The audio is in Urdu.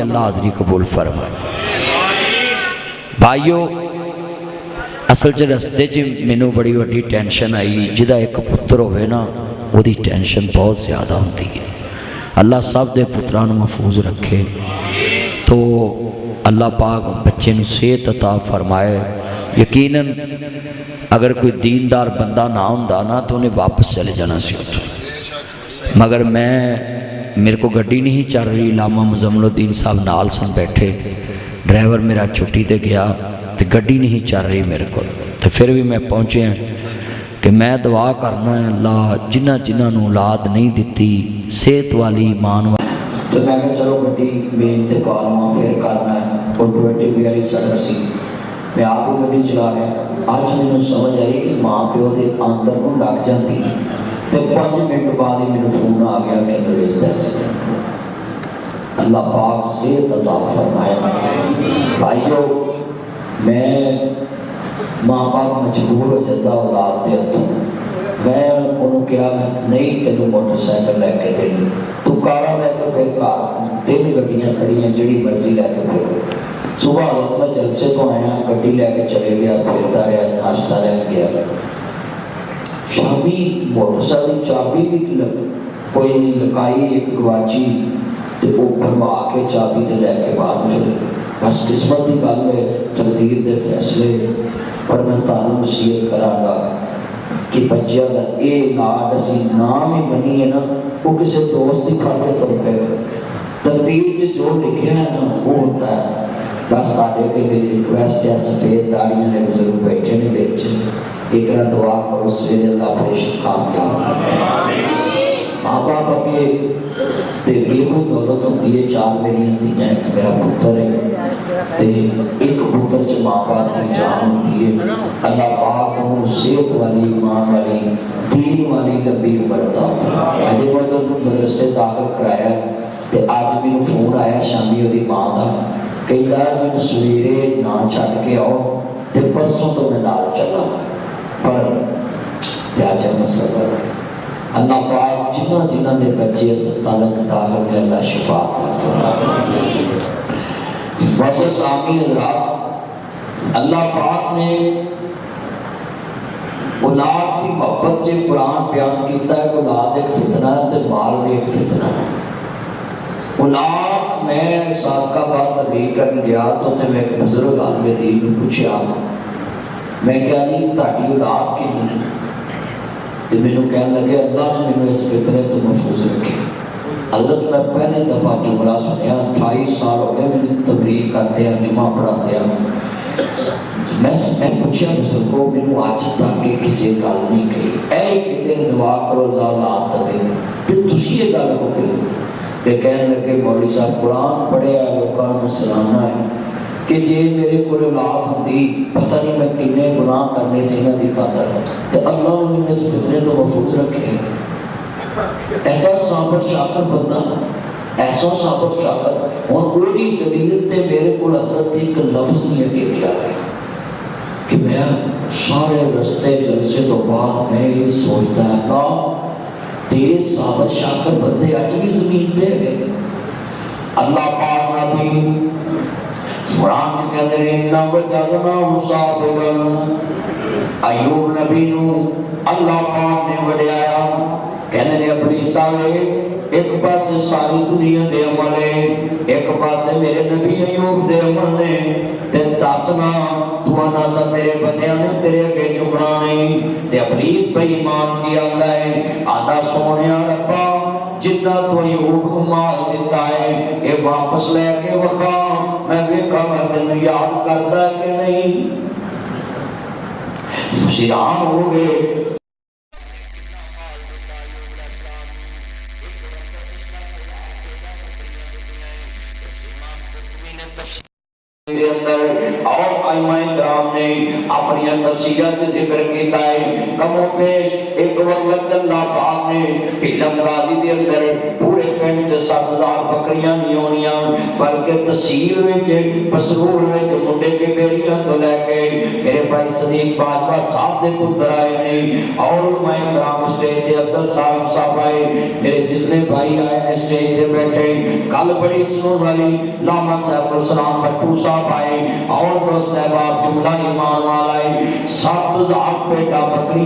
اللہ حاضری قبول فرمائے۔ بھائیو اصل چ رستے چ مینوں بڑی وڈی ٹینشن آئی، جدا ایک پتر ہوئے نا وہ دی ٹینشن بہت زیادہ ہوتی ہے۔ اللہ سب دے پتران محفوظ رکھے، تو اللہ پاک بچے نو صحت عطا فرمائے۔ یقیناً اگر کوئی دیندار بندہ نہ ہوندا نا تو انہیں واپس چلے جانا سی اتوں، مگر میرے کو گڈی نہیں چل رہی، علامہ مزمل الدین صاحب نال سن بیٹھے، ڈرائیور میرا چھٹی تے گیا تو گڈی نہیں چل رہی میرے کو، تو پھر بھی میں پہنچے ہیں کہ میں دعا کرنا ہے اللہ جنہاں نو اولاد نہیں دیتی صحت والی ایمان والی، تو میں کہا چلو گڈی میں انتقال ہوں پھر کرنا ہے، اور 20 بیاری سڑک سی، میں آپ کو گڈی چلا رہا ہوں۔ آج میں سمجھ آئی کہ ماں پیو دے اندر کو لگ جاتی ہے، تو 5 منٹ بعد ہی میرے فون آ گیا کہ انگریز دا ایکسیڈنٹ۔ اللہ پاک صحت عطا فرمائے۔ بھائیو میں ماں باپ مجبور ہو جاتا اولاد دے ہتھوں، میں انہوں کیا نہیں تینوں موٹر سائیکل لے کے دینی، تو کارا لے کے پھر کار 3 گڈیاں کھڑی ہیں جڑی مرضی لے کے پھر۔ صبح میں جلسے تو آیا گڈی لے کے چلے گیا، پھرتا رہا، ناشتہ لے گیا، شامی موٹر سائیکل چابی بھی کوئی لکائی ایک گواچی، تو وہ بھروا کے چابی تے لے کے باہر چلے۔ بس قسمت کی گل ہے، تقدیر دے فیصلے، پر میں تعلق نصیحت کراں گا کہ بچیاں دا اے لاڈ اسی نام ہی بنی ہے نا، وہ کسی دوست کی پھڑ کے تر پے، تقدیر چ جو لکھا ہے نا وہ ہوتا ہے۔ بس آڈے کے لیے ریکویسٹ ہے، سفید داڑیاں نے بزرگ بیٹھے نے بیچ ایک نہ دعا کرو سویرے اللہ پریشن کامیاب۔ ماں باپ اپنے بیرو دولت ہوتی ہے، 4 میری دیا، ایک میرا پتر ہے، ایک پتر چ ماں باپ کی جان ہوتی ہے۔ اللہ پاک کو صحت والی، ایمان والی، دین والی لمبی عمر عطا فرمائے۔ اجے میں مدرسے داخل کرایا تے اج مینوں فون آیا شامی دی ماں دا، کہندا میں سویرے نہ چھڈ کے آؤ تے پرسوں تو میں نال چلا، پر پیاجا مسئلہ ہے۔ اللہ پاک جنہ دے بچے اسپتال داخل میں اللہ شفا عطا فرمائے۔ بس آمین حضرات، اللہ پاک نے اولاد کی محبت سے قرآن بیان کیتا ہے کہ اولاد ایک فتنہ ہے تے مال بھی ایک فتنہ ہے۔ اولاد میں صادقہ بات تبلیغ کرنے گیا تو میں ایک بزرگ عالم دین نے پوچھا، میں کہا نہیں تہاڈی اولاد کی نہیں، تو میں نے کہنے لگے اللہ نے مجھے اس فطرے تو محفوظ رکھے۔ حضرت میں پہلے دفعہ جملہ سنیا، 28 سال ہو گئے میں تبلیغ کرتے ہیں، جمعہ پڑھاتے ہیں۔ میں پوچھا بزرگوں میں آج تک کہ کسی گل نہیں کہی، اے کہتے ہیں دعا کرو اللہ اولاد دے، تو تسی یہ گل کو کہو، کہ کہنے لگے مولوی صاحب قرآن پڑھے ہے، لوگوں کو سلانا ہے کہ جے میرے کو اولاد ہوتی پتہ نہیں میں کتنے گناہ کرنے سے نہ دکھاتا، تو اللہ نے مجھے اس فتنے تو محفوظ رکھے۔ ایسا صابر شاکر بندہ، ایسا صابر شاکر، اور پوری دلیل تے میرے کو حضرت ایک لفظ نہیں ہے کیا کہ میں سارے رستے جلسے تو بعد میں یہ سوچتا ہے کہ تیرے صابر شاکر بندے آج بھی زمین پہ ہیں۔ اللہ پاک نبی قرآن کے اندر انہا وجدناہ صابرا، ایوب نبی نو اللہ پاک نے وڈیایا، کہنے نے اپنی سالے ایک پاس ساری دنیا دے عملے، ایک پاس میرے نبی ایوب دے عملے، تے دسنا تو آنا سا تیرے بندیاں نے تیرے کے جھکنا نہیں، تے ابلیس پہ ایمان کیا اللہ ہے، آدھا سونیا ربا جتنا تو ایوب کو مال دیتا ہے اے واپس لے کے وقا، میں بھی کہا تینوں یاد کرتا کہ نہیں، سیران ہو گئے۔ کے اندر اور ائمہ کرام نے اپنی تفصیلات ذکر کیتا ہے کم و بیش ایک وقت اللہ پاک نے فلم غازی دے اندر پورے پنڈ 7,000 بکریاں نہیں ہونیاں بلکہ تحصیل وچ مسرور وچ منڈے کے بیریاں تو لے کے میرے بھائی صدیق باجوہ صاحب دے پتر آئے نے اور علماء کرام اسٹیج تے افضل صاحب آئے میرے جتنے بھائی آئے اسٹیج تے بیٹھے کل بڑی سنون والی علامہ صاحب السلام بٹو صاحب آئے اور دوست احباب جملہ ایمان والا 7,000 بیٹا بکری